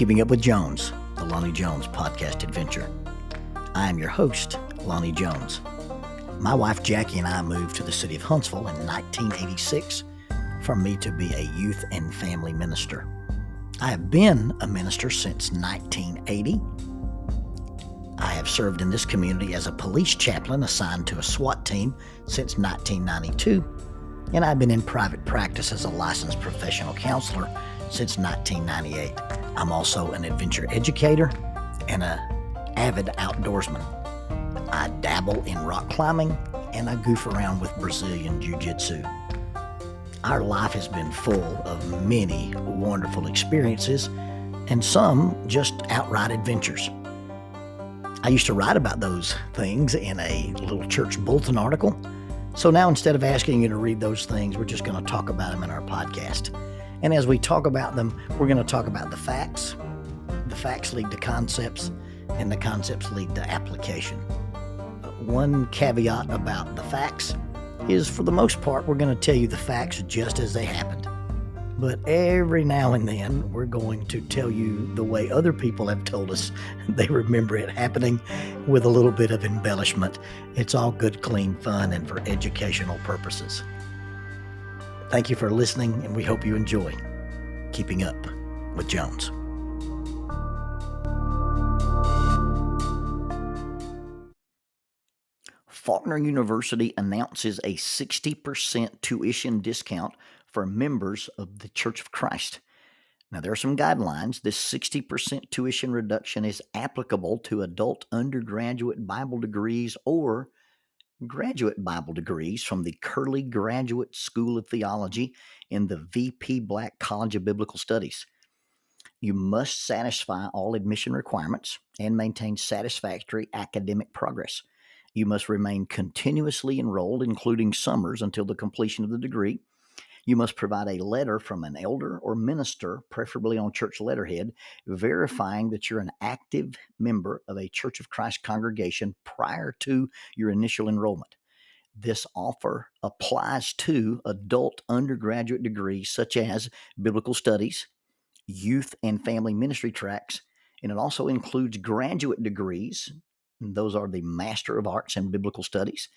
Keeping Up with Jones, the Lonnie Jones podcast adventure. I am your host, Lonnie Jones. My wife Jackie and I moved to the city of Huntsville in 1986 for me to be a youth and family minister. I have been a minister since 1980. I have served in this community as a police chaplain assigned to a SWAT team since 1992, and I've been in private practice as a licensed professional counselor since 1998. I'm also an adventure educator and an avid outdoorsman. I dabble in rock climbing and I goof around with Brazilian Jiu-Jitsu. Our life has been full of many wonderful experiences and some just outright adventures. I used to write about those things in a little church bulletin article. So now instead of asking you to read those things, we're just going to talk about them in our podcast. And as we talk about them, we're going to talk about the facts. The facts lead to concepts, and the concepts lead to application. One caveat about the facts is, for the most part, we're going to tell you the facts just as they happened. But every now and then, we're going to tell you the way other people have told us they remember it happening with a little bit of embellishment. It's all good, clean fun and for educational purposes. Thank you for listening, and we hope you enjoy Keeping Up with Jones. Faulkner University announces a 60% tuition discount for members of the Church of Christ. Now, there are some guidelines. This 60% tuition reduction is applicable to adult undergraduate Bible degrees or graduate Bible degrees from the Curley Graduate School of Theology in the VP Black College of Biblical Studies. You must satisfy all admission requirements and maintain satisfactory academic progress. You must remain continuously enrolled, including summers, until the completion of the degree. You must provide a letter from an elder or minister, preferably on church letterhead, verifying that you're an active member of a Church of Christ congregation prior to your initial enrollment. This offer applies to adult undergraduate degrees such as biblical studies, youth and family ministry tracks, and it also includes graduate degrees. And those are the Master of Arts in Biblical Studies,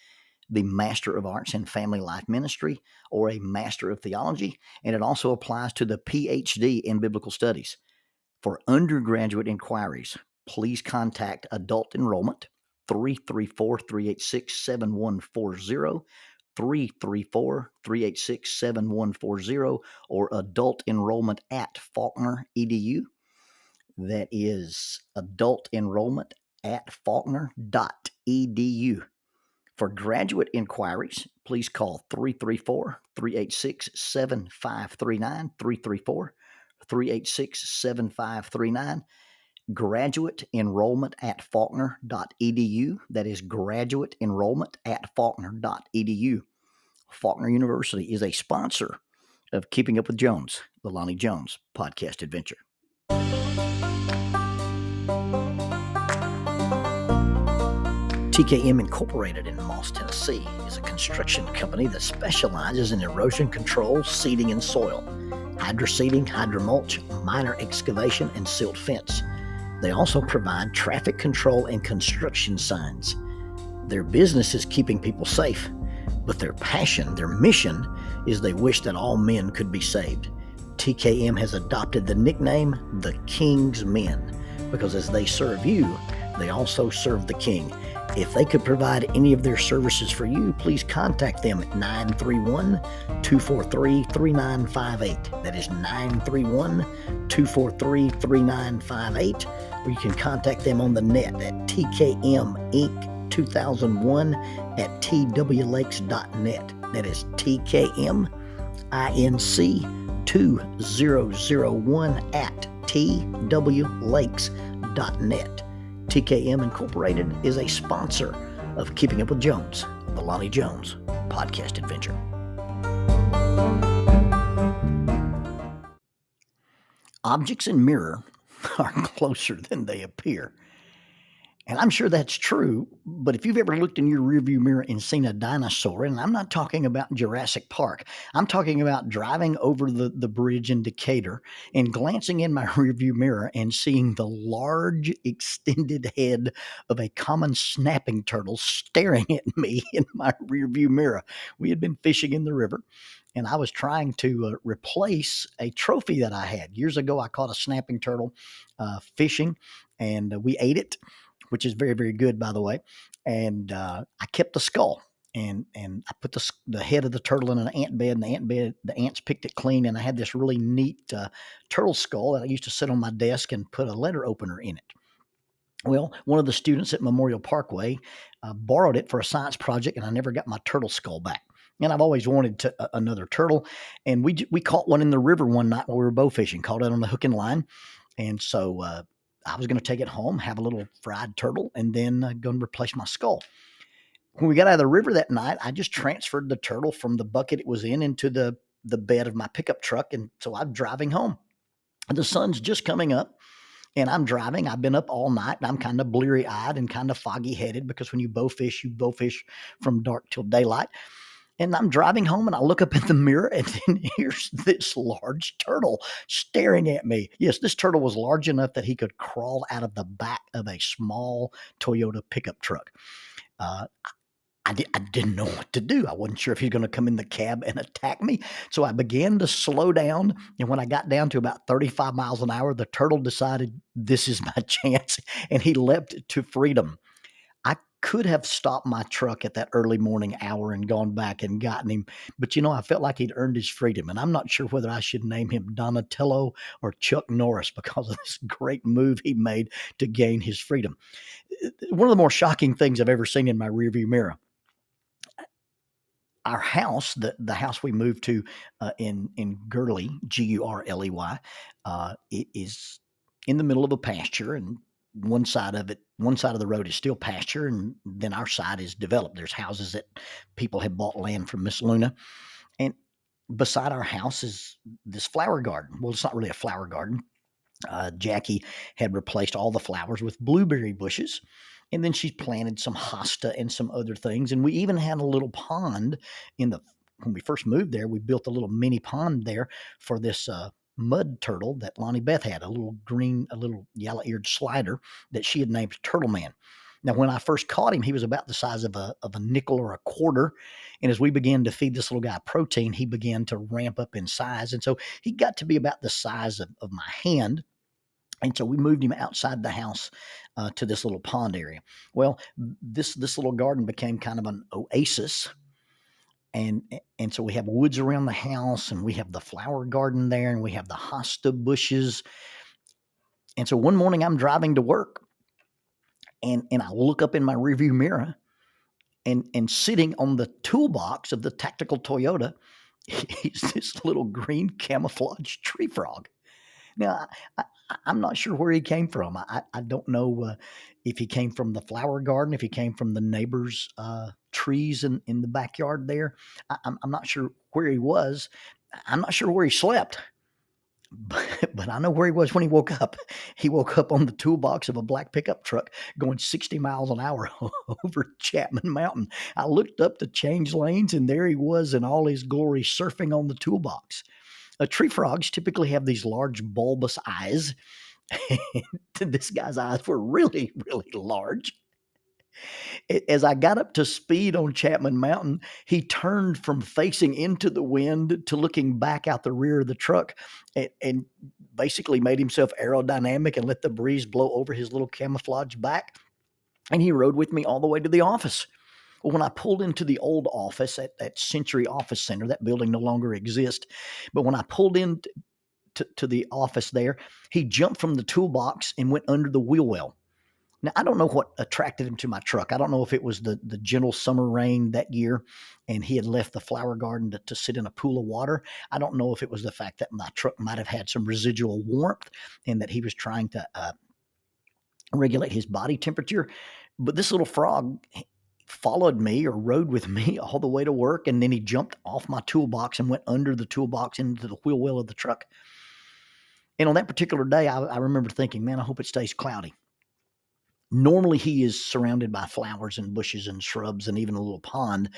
the Master of Arts in Family Life Ministry, or a Master of Theology, and it also applies to the PhD in Biblical Studies. For undergraduate inquiries, please contact Adult Enrollment, 334-386-7140, 334-386-7140, or Adult Enrollment at Faulkner edu. That is Adult Enrollment at faulkner.edu. For graduate inquiries, please call 334-386-7539, 334-386-7539. Graduate enrollment at faulkner.edu. That is graduate enrollment at faulkner.edu. Faulkner University is a sponsor of Keeping Up with Jones, the Lonnie Jones podcast adventure. TKM Incorporated in Moss, Tennessee is a construction company that specializes in erosion control, seeding, and soil, hydroseeding, hydromulch, minor excavation, and silt fence. They also provide traffic control and construction signs. Their business is keeping people safe, but their passion, their mission, is they wish that all men could be saved. TKM has adopted the nickname the King's Men because as they serve you, they also serve the King. If they could provide any of their services for you, please contact them at 931-243-3958. That is 931-243-3958. Or you can contact them on the net at tkminc2001 at twlakes.net. That is tkminc2001 at twlakes.net. TKM Incorporated is a sponsor of Keeping Up with Jones, the Lonnie Jones podcast adventure. Objects in mirror are closer than they appear. And I'm sure that's true, but if you've ever looked in your rearview mirror and seen a dinosaur, and I'm not talking about Jurassic Park, I'm talking about driving over the bridge in Decatur and glancing in my rearview mirror and seeing the large, extended head of a common snapping turtle staring at me in my rearview mirror. We had been fishing in the river, and I was trying to replace a trophy that I had. Years ago, I caught a snapping turtle fishing, and we ate it, which is very, very good, by the way. And I kept the skull, and I put the head of the turtle in an ant bed, and the ants picked it clean. And I had this really neat turtle skull that I used to sit on my desk and put a letter opener in it. Well, one of the students at Memorial Parkway borrowed it for a science project, and I never got my turtle skull back. And I've always wanted another turtle, and we caught one in the river one night while we were bow fishing. Caught it on the hook and line, and so I was going to take it home, have a little fried turtle, and then go and replace my skull. When we got out of the river that night, I just transferred the turtle from the bucket it was in into the bed of my pickup truck, and so I'm driving home. The sun's just coming up, and I'm driving. I've been up all night, and I'm kind of bleary-eyed and kind of foggy-headed because when you bow fish from dark till daylight. And I'm driving home, and I look up in the mirror, and then here's this large turtle staring at me. Yes, this turtle was large enough that he could crawl out of the back of a small Toyota pickup truck. I didn't know what to do. I wasn't sure if he was going to come in the cab and attack me. So I began to slow down. And when I got down to about 35 miles an hour, the turtle decided this is my chance, and he leapt to freedom. I could have stopped my truck at that early morning hour and gone back and gotten him. But, I felt like he'd earned his freedom. And I'm not sure whether I should name him Donatello or Chuck Norris because of this great move he made to gain his freedom. One of the more shocking things I've ever seen in my rearview mirror. Our house, the house we moved to in Gurley, Gurley, it is in the middle of a pasture, and one side of the road is still pasture, and then our side is developed. There's houses that people have bought land from Miss Luna, and beside our house is this flower garden. Well, it's not really a flower garden. Jackie had replaced all the flowers with blueberry bushes, and then she planted some hosta and some other things. And we even had a little pond when we first moved there. We built a little mini pond there for this mud turtle that Lonnie Beth had, a little yellow-eared slider that she had named Turtle Man. Now, when I first caught him, he was about the size of a nickel or a quarter. And as we began to feed this little guy protein, he began to ramp up in size. And so he got to be about the size of my hand. And so we moved him outside the house to this little pond area. Well, this little garden became kind of an oasis. And so we have woods around the house, and we have the flower garden there, and we have the hosta bushes. And so one morning I'm driving to work, and I look up in my rearview mirror, and sitting on the toolbox of the tactical Toyota is this little green camouflage tree frog. Now, I'm not sure where he came from. I don't know if he came from the flower garden, if he came from the neighbor's trees in the backyard there. I'm not sure where he was. I'm not sure where he slept. But I know where he was when he woke up. He woke up on the toolbox of a black pickup truck going 60 miles an hour over Chapman Mountain. I looked up to change lanes, and there he was in all his glory surfing on the toolbox. Tree frogs typically have these large bulbous eyes. This guy's eyes were really, really large. As I got up to speed on Chapman Mountain, he turned from facing into the wind to looking back out the rear of the truck, and basically made himself aerodynamic and let the breeze blow over his little camouflage back. And he rode with me all the way to the office. Well, when I pulled into the old office at that Century Office Center, that building no longer exists. But when I pulled in to the office there, he jumped from the toolbox and went under the wheel well. Now, I don't know what attracted him to my truck. I don't know if it was the gentle summer rain that year and he had left the flower garden to sit in a pool of water. I don't know if it was the fact that my truck might have had some residual warmth and that he was trying to regulate his body temperature. But this little frog followed me or rode with me all the way to work, and then he jumped off my toolbox and went under the toolbox into the wheel well of the truck. And on that particular day, I remember thinking, man, I hope it stays cloudy. Normally, he is surrounded by flowers and bushes and shrubs and even a little pond.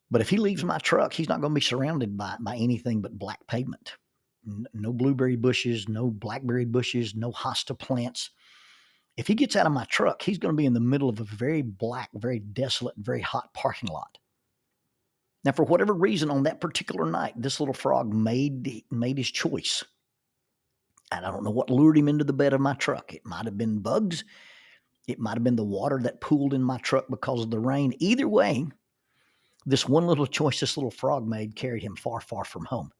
But if he leaves my truck, he's not going to be surrounded by anything but black pavement. No blueberry bushes, no blackberry bushes, no hosta plants. If he gets out of my truck, he's going to be in the middle of a very black, very desolate, very hot parking lot. Now, for whatever reason, on that particular night, this little frog made his choice. And I don't know what lured him into the bed of my truck. It might have been bugs. It might have been the water that pooled in my truck because of the rain. Either way, this one little choice this little frog made carried him far, far from home.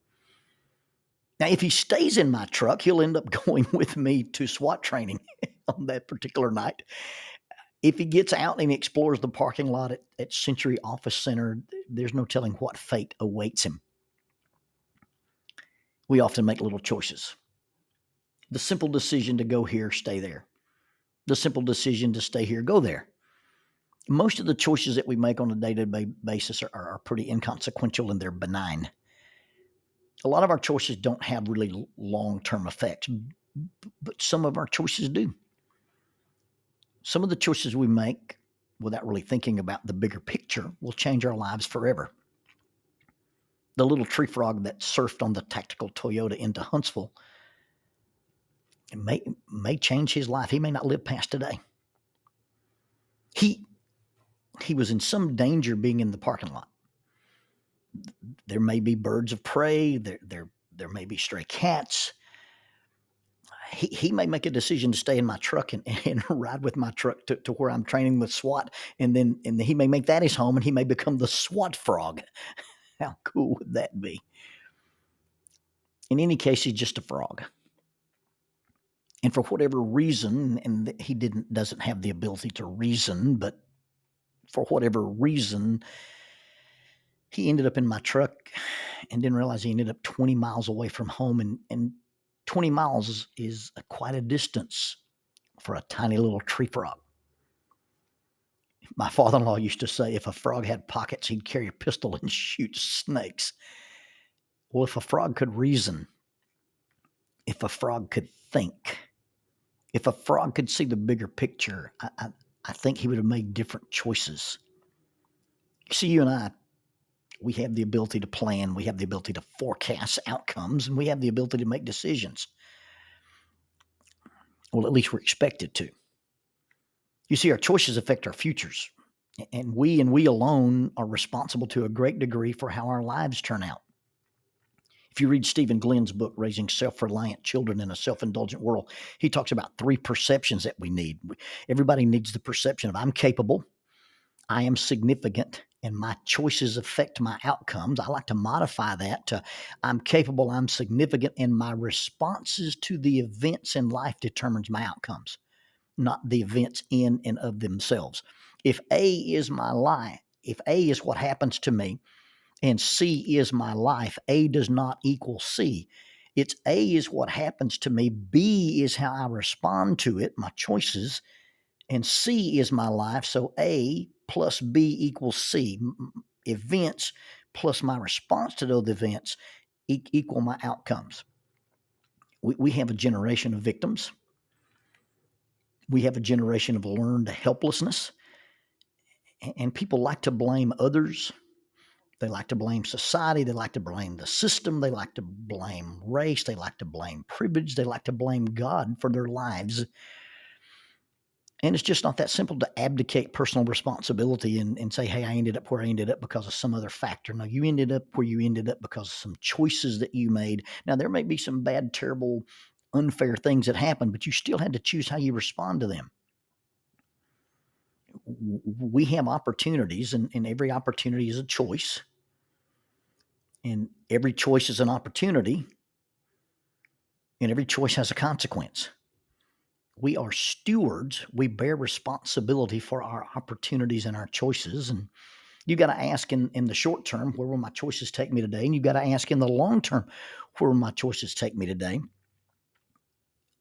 Now, if he stays in my truck, he'll end up going with me to SWAT training on that particular night. If he gets out and he explores the parking lot at Century Office Center, there's no telling what fate awaits him. We often make little choices. The simple decision to go here, stay there. The simple decision to stay here, go there. Most of the choices that we make on a day-to-day basis are pretty inconsequential and they're benign. A lot of our choices don't have really long-term effects, but some of our choices do. Some of the choices we make without really thinking about the bigger picture will change our lives forever. The little tree frog that surfed on the tactical Toyota into Huntsville may change his life. He may not live past today. He was in some danger being in the parking lot. There may be birds of prey. There may be stray cats. He may make a decision to stay in my truck and ride with my truck to where I'm training with SWAT, and then he may make that his home, and he may become the SWAT frog. How cool would that be? In any case, he's just a frog. And for whatever reason, and he doesn't have the ability to reason, but for whatever reason, he ended up in my truck and didn't realize he ended up 20 miles away from home. And 20 miles is quite a distance for a tiny little tree frog. My father-in-law used to say if a frog had pockets, he'd carry a pistol and shoot snakes. Well, if a frog could reason, if a frog could think, if a frog could see the bigger picture, I think he would have made different choices. You see, you and I, we have the ability to plan, we have the ability to forecast outcomes, and we have the ability to make decisions. Well, at least we're expected to. You see, our choices affect our futures, and we alone are responsible to a great degree for how our lives turn out. If you read Stephen Glenn's book, Raising Self-Reliant Children in a Self-Indulgent World, he talks about 3 perceptions that we need. Everybody needs the perception of I'm capable, I am significant, and my choices affect my outcomes. I like to modify that to I'm capable, I'm significant, and my responses to the events in life determines my outcomes, not the events in and of themselves. If A is my life, if A is what happens to me, and C is my life, A does not equal C. It's A is what happens to me, B is how I respond to it, my choices, and C is my life, so A plus B equals C. Events plus my response to those events equal my outcomes. We have a generation of victims. We have a generation of learned helplessness, and people like to blame others. They like to blame society. They like to blame the system. They like to blame race. They like to blame privilege. They like to blame God for their lives. And it's just not that simple to abdicate personal responsibility and say, hey, I ended up where I ended up because of some other factor. No, you ended up where you ended up because of some choices that you made. Now, there may be some bad, terrible, unfair things that happen, but you still had to choose how you respond to them. We have opportunities, and every opportunity is a choice. And every choice is an opportunity, and every choice has a consequence. We are stewards. We bear responsibility for our opportunities and our choices. And you got to ask in the short term, where will my choices take me today? And you got to ask in the long term, where will my choices take me today?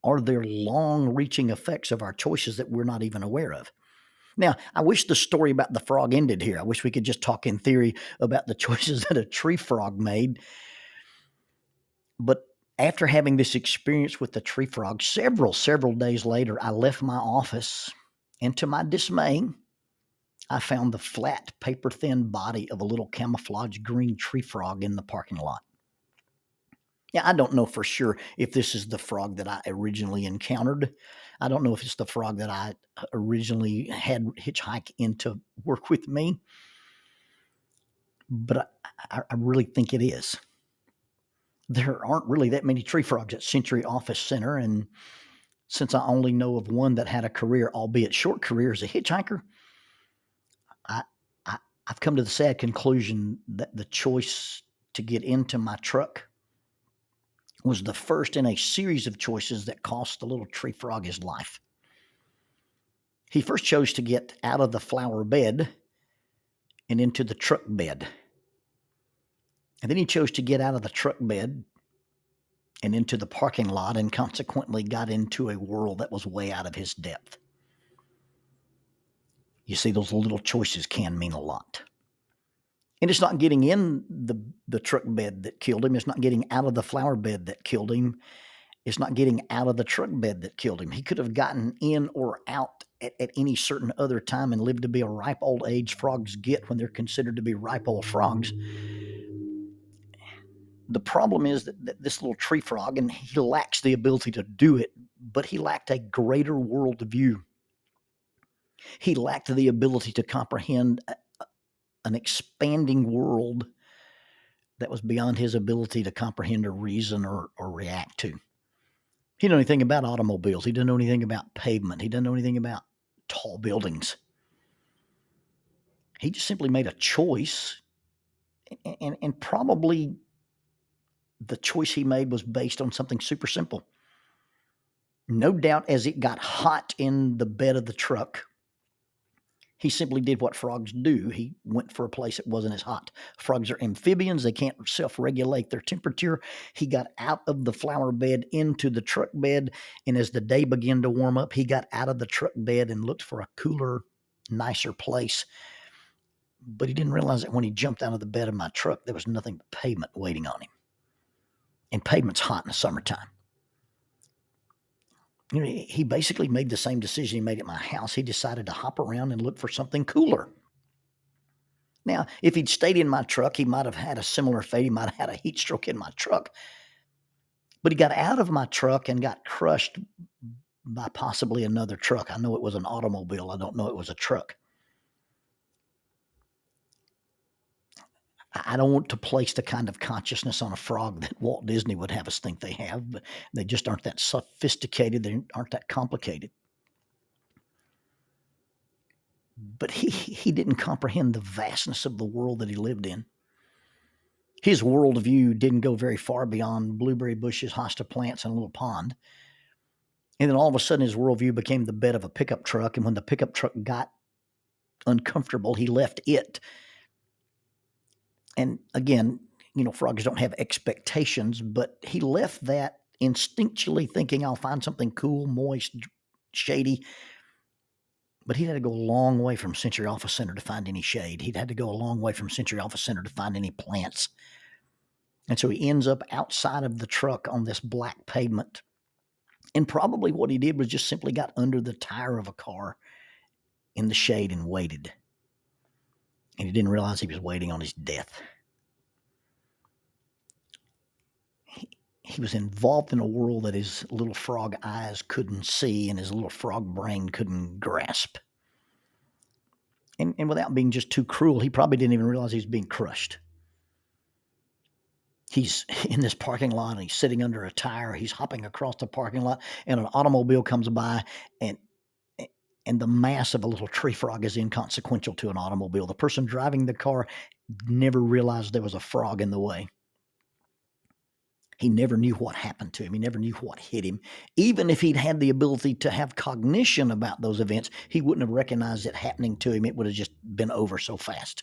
Are there long-reaching effects of our choices that we're not even aware of? Now, I wish the story about the frog ended here. I wish we could just talk in theory about the choices that a tree frog made. But after having this experience with the tree frog, several days later, I left my office And to my dismay, I found the flat, paper-thin body of a little camouflage green tree frog in the parking lot. Yeah, I don't know for sure if this is the frog that I originally encountered. I don't know if it's the frog that I originally had hitchhike into work with me, but I really think it is. There aren't really that many tree frogs at Century Office Center, and since I only know of one that had a career, albeit short career, as a hitchhiker, I, I I've come to the sad conclusion that the choice to get into my truck was the first in a series of choices that cost the little tree frog his life. He first chose to get out of the flower bed and into the truck bed. And then he chose to get out of the truck bed and into the parking lot, and consequently got into a world that was way out of his depth. You see, those little choices can mean a lot. And it's not getting in the truck bed that killed him. It's not getting out of the flower bed that killed him. It's not getting out of the truck bed that killed him. He could have gotten in or out at any certain other time and lived to be a ripe old age. Frogs get when they're considered to be ripe old frogs. The problem is that this little tree frog, and he lacks the ability to do it, but he lacked a greater worldview. He lacked the ability to comprehend an expanding world that was beyond his ability to comprehend or reason or react to. He didn't know anything about automobiles. He didn't know anything about pavement. He didn't know anything about tall buildings. He just simply made a choice, and probably the choice he made was based on something super simple. No doubt as it got hot in the bed of the truck, he simply did what frogs do. He went for a place that wasn't as hot. Frogs are amphibians. They can't self-regulate their temperature. He got out of the flower bed into the truck bed, and as the day began to warm up, he got out of the truck bed and looked for a cooler, nicer place. But he didn't realize that when he jumped out of the bed of my truck, there was nothing but pavement waiting on him. And pavement's hot in the summertime. You know, he basically made the same decision he made at my house. He decided to hop around and look for something cooler. Now, if he'd stayed in my truck, he might have had a similar fate. He might have had a heat stroke in my truck. But he got out of my truck and got crushed by possibly another truck. I know it was an automobile. I don't know it was a truck. I don't want to place the kind of consciousness on a frog that Walt Disney would have us think they have, but they just aren't that sophisticated. They aren't that complicated. But he didn't comprehend the vastness of the world that he lived in. His worldview didn't go very far beyond blueberry bushes, hosta plants, and a little pond. And then all of a sudden his worldview became the bed of a pickup truck, and when the pickup truck got uncomfortable, he left it. And again, you know, frogs don't have expectations, but he left that instinctually thinking I'll find something cool, moist, shady. But he'd had to go a long way from Century Office Center to find any shade. He'd had to go a long way from Century Office Center to find any plants. And so he ends up outside of the truck on this black pavement. And probably what he did was just simply got under the tire of a car in the shade and waited. And he didn't realize he was waiting on his death. He was involved in a world that his little frog eyes couldn't see and his little frog brain couldn't grasp. And without being just too cruel, he probably didn't even realize he was being crushed. He's in this parking lot and he's sitting under a tire. He's hopping across the parking lot and an automobile comes by, and the mass of a little tree frog is inconsequential to an automobile. The person driving the car never realized there was a frog in the way. He never knew what happened to him. He never knew what hit him. Even if he'd had the ability to have cognition about those events, he wouldn't have recognized it happening to him. It would have just been over so fast.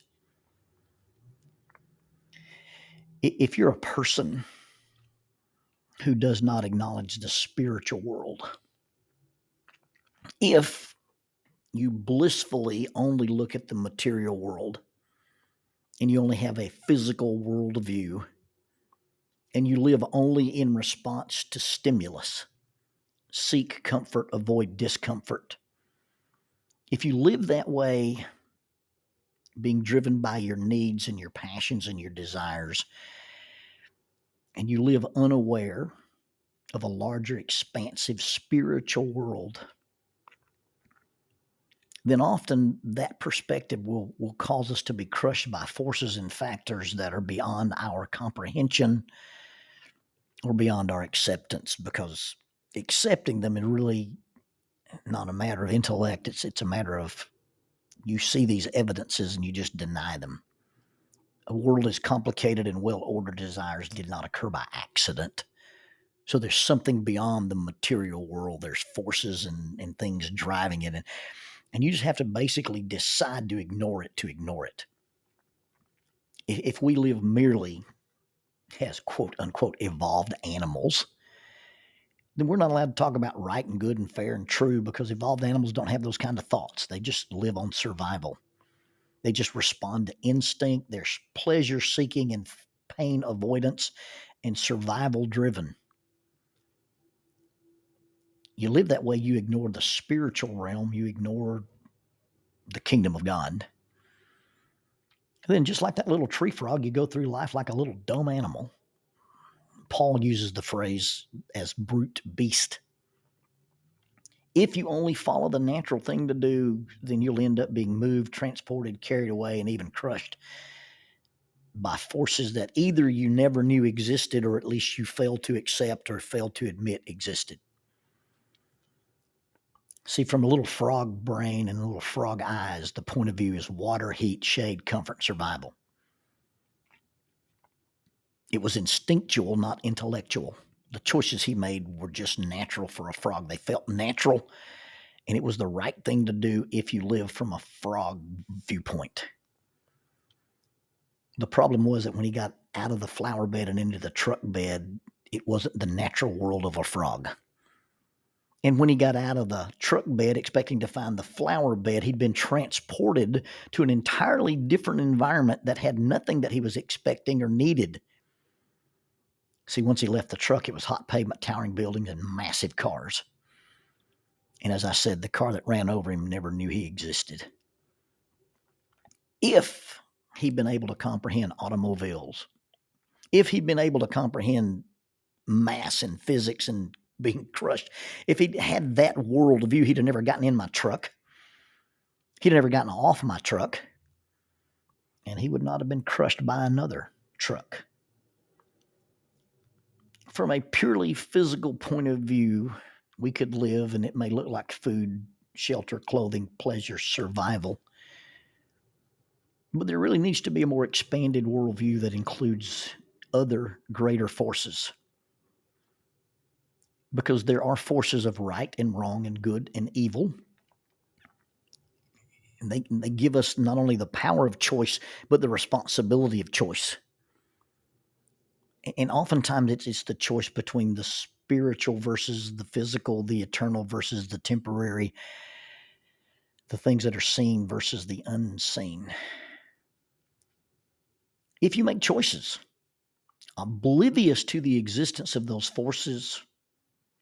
If you're a person who does not acknowledge the spiritual world, if you blissfully only look at the material world and you only have a physical worldview, and you live only in response to stimulus, seek comfort, avoid discomfort, If you live that way, being driven by your needs and your passions and your desires, and you live unaware of a larger, expansive spiritual world, then often that perspective will cause us to be crushed by forces and factors that are beyond our comprehension or beyond our acceptance, because accepting them is really not a matter of intellect. It's a matter of you see these evidences and you just deny them. A world as complicated and well-ordered desires did not occur by accident. So there's something beyond the material world. There's forces and things driving it. And you just have to basically decide to ignore it. If we live merely as quote unquote evolved animals, then we're not allowed to talk about right and good and fair and true, because evolved animals don't have those kind of thoughts. They just live on survival. They just respond to instinct. They're pleasure seeking and pain avoidance and survival driven. You live that way, you ignore the spiritual realm, you ignore the kingdom of God. And then just like that little tree frog, you go through life like a little dumb animal. Paul uses the phrase as brute beast. If you only follow the natural thing to do, then you'll end up being moved, transported, carried away, and even crushed by forces that either you never knew existed, or at least you failed to accept or failed to admit existed. See, from a little frog brain and little frog eyes, the point of view is water, heat, shade, comfort, survival. It was instinctual, not intellectual. The choices he made were just natural for a frog. They felt natural, and it was the right thing to do if you live from a frog viewpoint. The problem was that when he got out of the flower bed and into the truck bed, it wasn't the natural world of a frog. And when he got out of the truck bed expecting to find the flower bed, he'd been transported to an entirely different environment that had nothing that he was expecting or needed. See, once he left the truck, it was hot pavement, towering buildings, and massive cars. And as I said, the car that ran over him never knew he existed. If he'd been able to comprehend automobiles, if he'd been able to comprehend mass and physics and being crushed, if he'd had that worldview, he'd have never gotten in my truck. He'd have never gotten off my truck. And he would not have been crushed by another truck. From a purely physical point of view, we could live, and it may look like food, shelter, clothing, pleasure, survival. But there really needs to be a more expanded worldview that includes other greater forces. Because there are forces of right and wrong and good and evil. And they give us not only the power of choice, but the responsibility of choice. And oftentimes it's the choice between the spiritual versus the physical, the eternal versus the temporary, the things that are seen versus the unseen. If you make choices oblivious to the existence of those forces,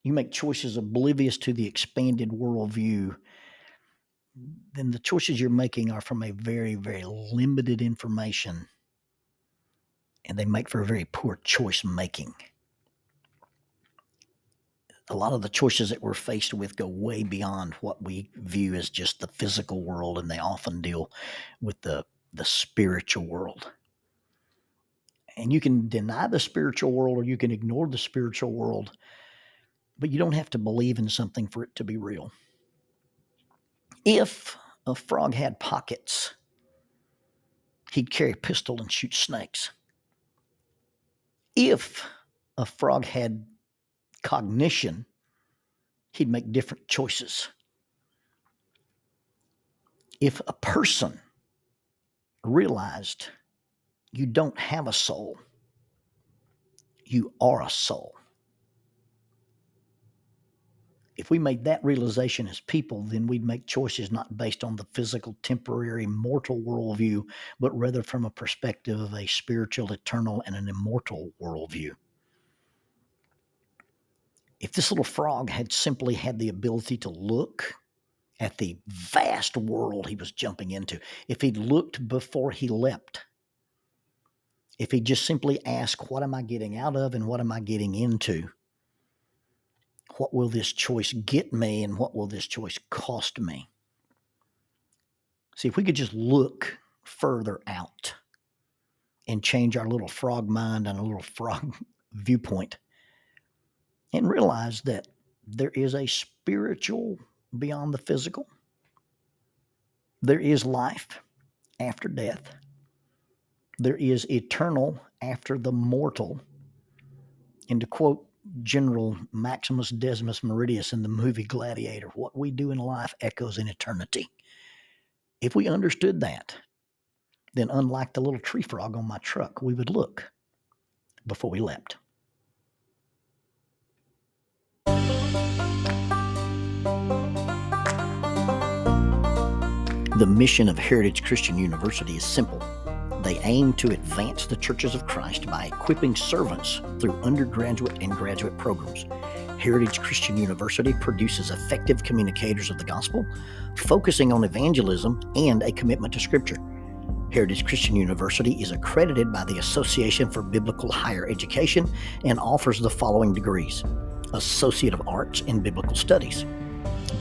you make choices oblivious to the expanded worldview, then the choices you're making are from a very, very limited information, and they make for a very poor choice making. A lot of the choices that we're faced with go way beyond what we view as just the physical world, and they often deal with the spiritual world. And you can deny the spiritual world, or you can ignore the spiritual world, but you don't have to believe in something for it to be real. If a frog had pockets, he'd carry a pistol and shoot snakes. If a frog had cognition, he'd make different choices. If a person realized you don't have a soul, you are a soul. If we made that realization as people, then we'd make choices not based on the physical, temporary, mortal worldview, but rather from a perspective of a spiritual, eternal, and an immortal worldview. If this little frog had simply had the ability to look at the vast world he was jumping into, if he'd looked before he leapt, if he just simply asked, what am I getting out of and what am I getting into? What will this choice get me and what will this choice cost me? See, if we could just look further out and change our little frog mind and a little frog viewpoint and realize that there is a spiritual beyond the physical. There is life after death. There is eternal after the mortal. And to quote General Maximus Decimus Meridius in the movie Gladiator, what we do in life echoes in eternity. If we understood that, then unlike the little tree frog on my truck, we would look before we leapt. The mission of Heritage Christian University is simple. They aim to advance the churches of Christ by equipping servants through undergraduate and graduate programs. Heritage Christian University produces effective communicators of the gospel, focusing on evangelism and a commitment to Scripture. Heritage Christian University is accredited by the Association for Biblical Higher Education and offers the following degrees: Associate of Arts in Biblical Studies,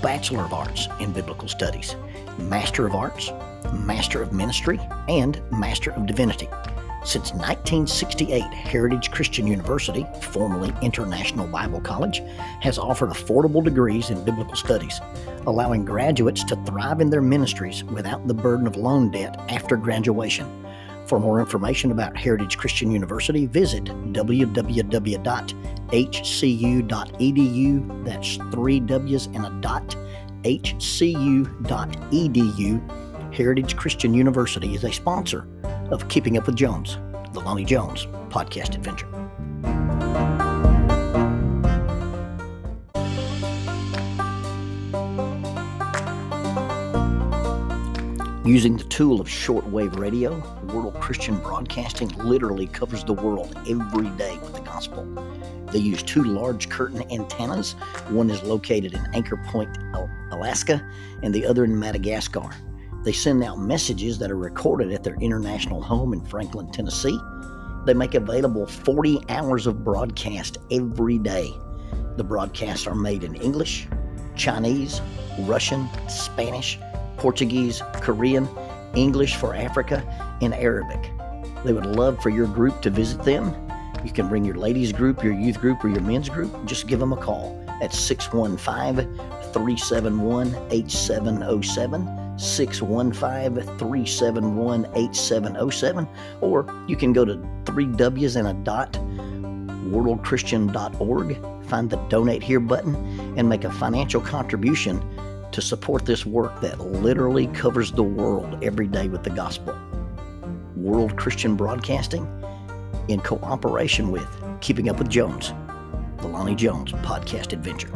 Bachelor of Arts in Biblical Studies, Master of Arts, Master of Ministry, and Master of Divinity. Since 1968, Heritage Christian University, formerly International Bible College, has offered affordable degrees in biblical studies, allowing graduates to thrive in their ministries without the burden of loan debt after graduation. For more information about Heritage Christian University, visit www.hcu.edu. That's 3 W's and a dot, hcu.edu. Heritage Christian University is a sponsor of Keeping Up with Jones, the Lonnie Jones podcast adventure. Using the tool of shortwave radio, World Christian Broadcasting literally covers the world every day with the gospel. They use 2 large curtain antennas. One is located in Anchor Point, Alaska, and the other in Madagascar. They send out messages that are recorded at their international home in Franklin, Tennessee. They make available 40 hours of broadcast every day. The broadcasts are made in English, Chinese, Russian, Spanish, Portuguese, Korean, English for Africa, and Arabic. They would love for your group to visit them. You can bring your ladies group, your youth group, or your men's group. Just give them a call at 615-371-8707. 615-371-8707, or you can go to 3 W's and a dot, worldchristian.org, find the donate here button, and make a financial contribution to support this work that literally covers the world every day with the gospel. World Christian Broadcasting, in cooperation with Keeping Up with Jones, the Lonnie Jones podcast adventure.